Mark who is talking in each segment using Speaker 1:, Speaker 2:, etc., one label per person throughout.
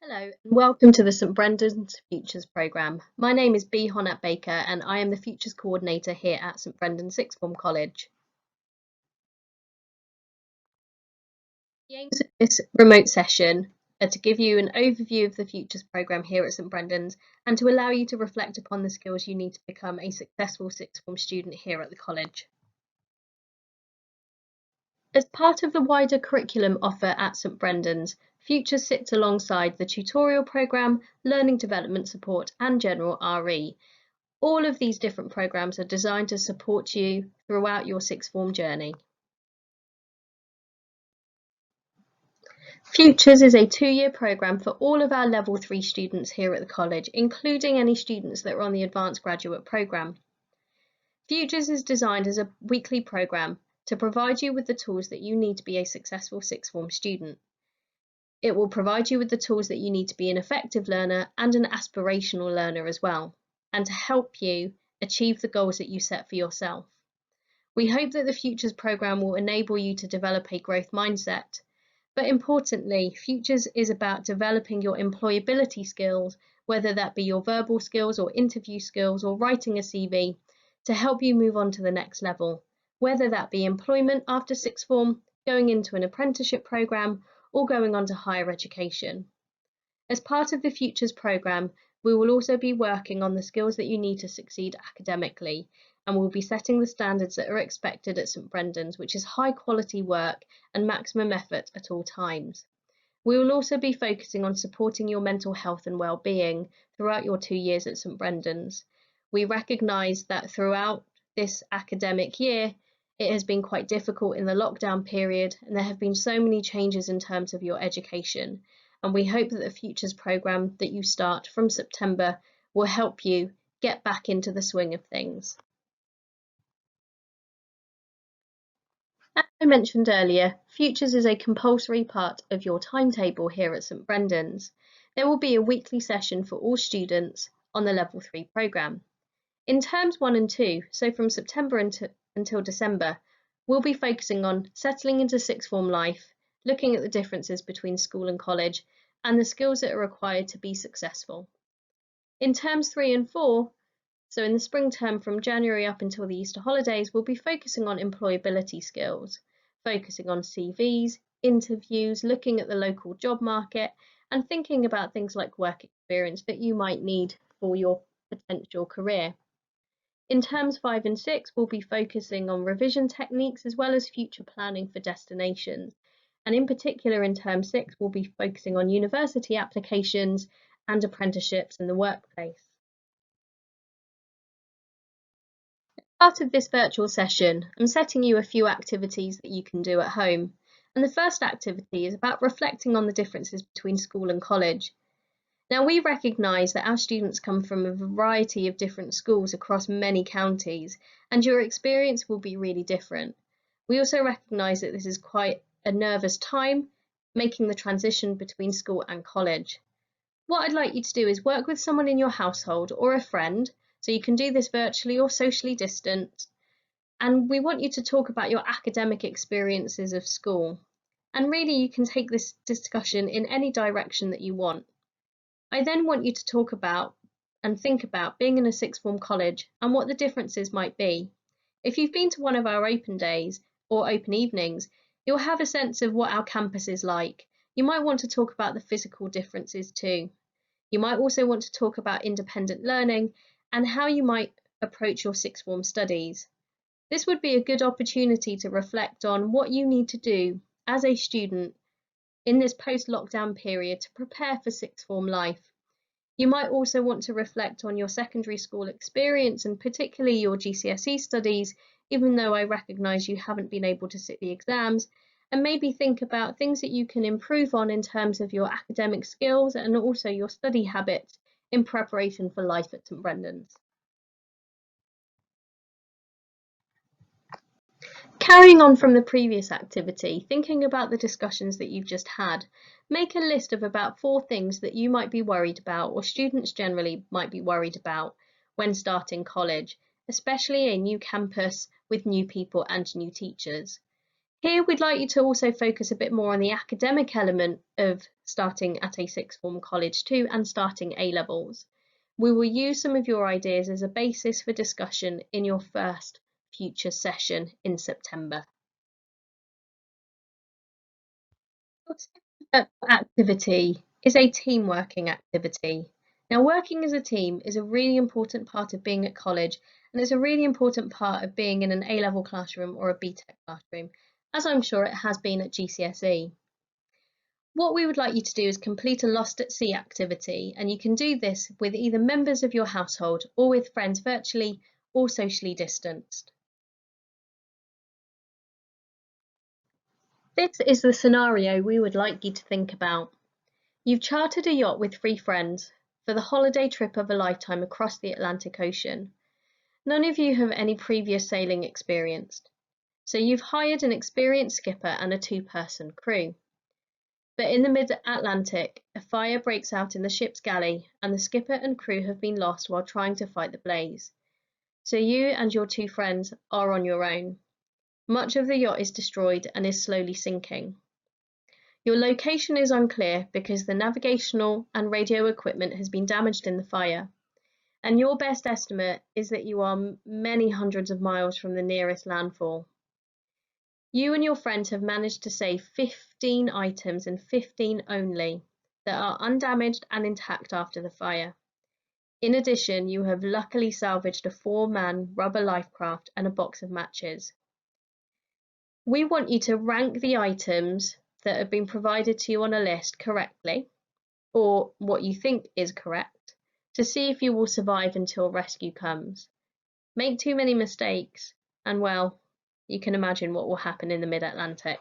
Speaker 1: Hello and welcome to the St Brendan's Futures programme. My name is B. Honat Baker and I am the Futures Coordinator here at St Brendan's Sixth Form College. The aims of this remote session are to give you an overview of the Futures programme here at St Brendan's and to allow you to reflect upon the skills you need to become a successful sixth form student here at the college. As part of the wider curriculum offer at St Brendan's, Futures sits alongside the tutorial programme, learning development support and general RE. All of these different programmes are designed to support you throughout your sixth form journey. Futures is a 2-year programme for all of our Level 3 students here at the college, including any students that are on the Advanced Graduate programme. Futures is designed as a weekly programme to provide you with the tools that you need to be a successful sixth form student. It will provide you with the tools that you need to be an effective learner and an aspirational learner as well, and to help you achieve the goals that you set for yourself. We hope that the Futures programme will enable you to develop a growth mindset, but importantly, Futures is about developing your employability skills, whether that be your verbal skills or interview skills or writing a CV, to help you move on to the next level, whether that be employment after sixth form, going into an apprenticeship programme, or going on to higher education. As part of the Futures programme, we will also be working on the skills that you need to succeed academically, and we'll be setting the standards that are expected at St Brendan's, which is high quality work and maximum effort at all times. We will also be focusing on supporting your mental health and well-being throughout your 2 years at St Brendan's. We recognise that throughout this academic year, it has been quite difficult in the lockdown period, and there have been so many changes in terms of your education. And we hope that the Futures programme that you start from September will help you get back into the swing of things. As I mentioned earlier, Futures is a compulsory part of your timetable here at St Brendan's. There will be a weekly session for all students on the Level 3 programme. In terms 1 and 2, so from September until December, we'll be focusing on settling into sixth form life, looking at the differences between school and college, and the skills that are required to be successful. In terms 3 and 4, so in the spring term from January up until the Easter holidays, we'll be focusing on employability skills, focusing on CVs, interviews, looking at the local job market, and thinking about things like work experience that you might need for your potential career. In terms 5 and 6, we'll be focusing on revision techniques as well as future planning for destinations. And in particular in term 6, we'll be focusing on university applications and apprenticeships in the workplace. As part of this virtual session, I'm setting you a few activities that you can do at home. And the first activity is about reflecting on the differences between school and college. Now, we recognise that our students come from a variety of different schools across many counties, and your experience will be really different. We also recognise that this is quite a nervous time, making the transition between school and college. What I'd like you to do is work with someone in your household or a friend, so you can do this virtually or socially distant, and we want you to talk about your academic experiences of school. And really, you can take this discussion in any direction that you want. I then want you to talk about and think about being in a sixth form college and what the differences might be. If you've been to one of our open days or open evenings, you'll have a sense of what our campus is like. You might want to talk about the physical differences too. You might also want to talk about independent learning and how you might approach your sixth form studies. This would be a good opportunity to reflect on what you need to do as a student in this post-lockdown period to prepare for sixth form life. You might also want to reflect on your secondary school experience and particularly your GCSE studies, even though I recognise you haven't been able to sit the exams, and maybe think about things that you can improve on in terms of your academic skills and also your study habits in preparation for life at St Brendan's. Carrying on from the previous activity, thinking about the discussions that you've just had, make a list of about 4 things that you might be worried about or students generally might be worried about when starting college, especially a new campus with new people and new teachers. Here we'd like you to also focus a bit more on the academic element of starting at a sixth form college too and starting A-levels. We will use some of your ideas as a basis for discussion in your first future session in September. Your second activity is a team working activity. Now, working as a team is a really important part of being at college, and it's a really important part of being in an A-level classroom or a BTEC classroom, as I'm sure it has been at GCSE. What we would like you to do is complete a Lost at Sea activity, and you can do this with either members of your household or with friends virtually or socially distanced. This is the scenario we would like you to think about. You've chartered a yacht with 3 friends for the holiday trip of a lifetime across the Atlantic Ocean. None of you have any previous sailing experience, so you've hired an experienced skipper and a 2-person crew. But in the mid-Atlantic, a fire breaks out in the ship's galley and the skipper and crew have been lost while trying to fight the blaze. So you and your 2 friends are on your own. Much of the yacht is destroyed and is slowly sinking. Your location is unclear because the navigational and radio equipment has been damaged in the fire, and your best estimate is that you are many hundreds of miles from the nearest landfall. You and your friends have managed to save 15 items and 15 only that are undamaged and intact after the fire. In addition, you have luckily salvaged a 4-man rubber life raft and a box of matches. We want you to rank the items that have been provided to you on a list correctly, or what you think is correct, to see if you will survive until rescue comes. Make too many mistakes, and well, you can imagine what will happen in the mid-Atlantic.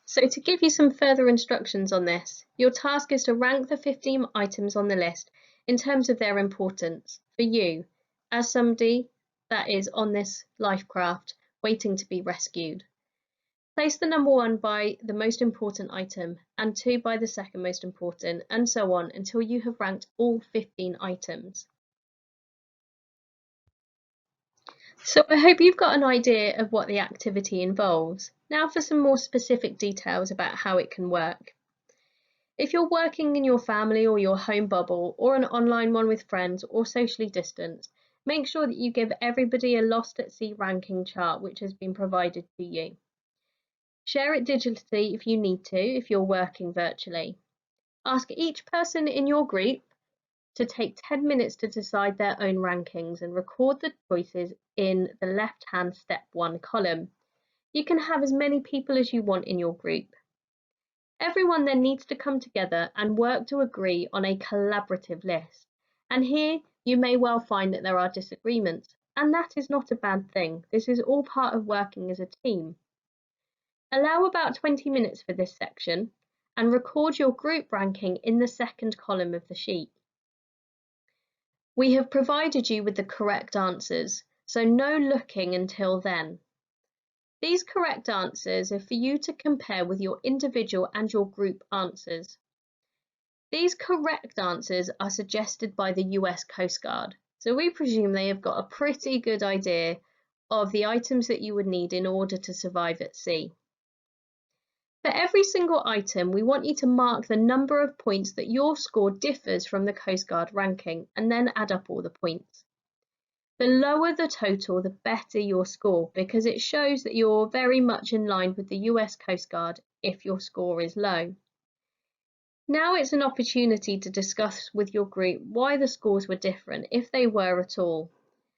Speaker 1: So to give you some further instructions on this, your task is to rank the 15 items on the list in terms of their importance for you as somebody that is on this life craft waiting to be rescued. Place the number 1 by the most important item and 2 by the second most important, and so on until you have ranked all 15 items. So I hope you've got an idea of what the activity involves. Now for some more specific details about how it can work. If you're working in your family or your home bubble or an online one with friends or socially distanced, make sure that you give everybody a Lost at Sea ranking chart which has been provided to you. Share it digitally if you need to, if you're working virtually. Ask each person in your group to take 10 minutes to decide their own rankings and record the choices in the left-hand step 1 column. You can have as many people as you want in your group. Everyone then needs to come together and work to agree on a collaborative list. And here you may well find that there are disagreements, and that is not a bad thing. This is all part of working as a team. Allow about 20 minutes for this section and record your group ranking in the second column of the sheet. We have provided you with the correct answers, so no looking until then. These correct answers are for you to compare with your individual and your group answers. These correct answers are suggested by the US Coast Guard, so we presume they have got a pretty good idea of the items that you would need in order to survive at sea. For every single item, we want you to mark the number of points that your score differs from the Coast Guard ranking and then add up all the points. The lower the total, the better your score, because it shows that you're very much in line with the US Coast Guard if your score is low. Now it's an opportunity to discuss with your group why the scores were different, if they were at all,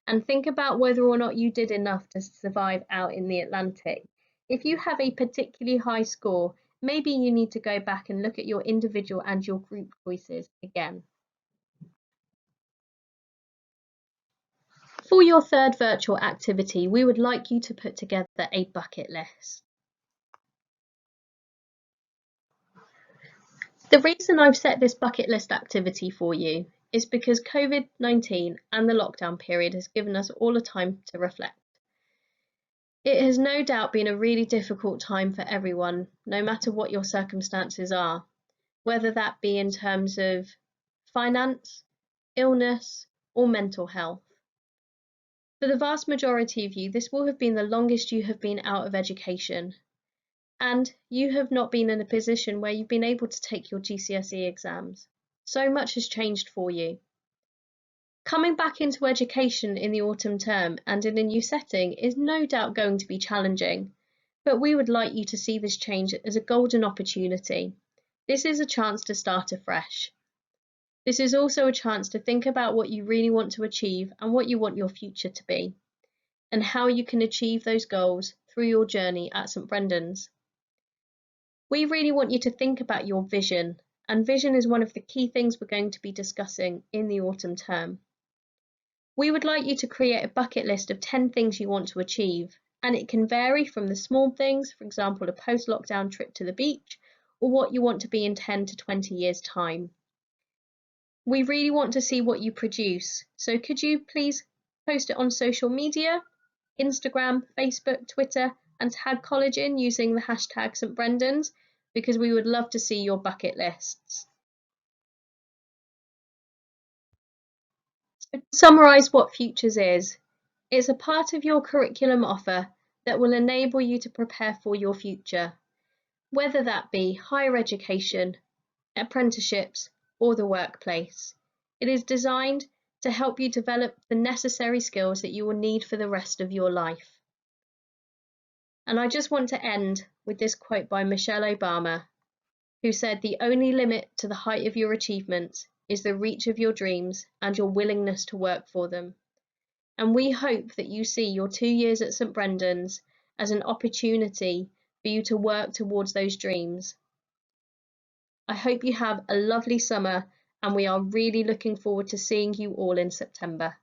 Speaker 1: and think about whether or not you did enough to survive out in the Atlantic. If you have a particularly high score, maybe you need to go back and look at your individual and your group choices again. For your third virtual activity, we would like you to put together a bucket list. The reason I've set this bucket list activity for you is because COVID-19 and the lockdown period has given us all a time to reflect. It has no doubt been a really difficult time for everyone, no matter what your circumstances are, whether that be in terms of finance, illness, or mental health. For the vast majority of you, this will have been the longest you have been out of education, and you have not been in a position where you've been able to take your GCSE exams. So much has changed for you. Coming back into education in the autumn term and in a new setting is no doubt going to be challenging, but we would like you to see this change as a golden opportunity. This is a chance to start afresh. This is also a chance to think about what you really want to achieve and what you want your future to be, and how you can achieve those goals through your journey at St Brendan's. We really want you to think about your vision, and vision is one of the key things we're going to be discussing in the autumn term. We would like you to create a bucket list of 10 things you want to achieve, and it can vary from the small things, for example, a post-lockdown trip to the beach, or what you want to be in 10 to 20 years' time. We really want to see what you produce, so could you please post it on social media, Instagram, Facebook, Twitter, and tag college in using the hashtag St Brendan's, because we would love to see your bucket lists. So to summarise what Futures is, it's a part of your curriculum offer that will enable you to prepare for your future, whether that be higher education, apprenticeships, or the workplace. It is designed to help you develop the necessary skills that you will need for the rest of your life. And I just want to end with this quote by Michelle Obama, who said, "The only limit to the height of your achievements is the reach of your dreams and your willingness to work for them." And we hope that you see your 2 years at St Brendan's as an opportunity for you to work towards those dreams. I hope you have a lovely summer, and we are really looking forward to seeing you all in September.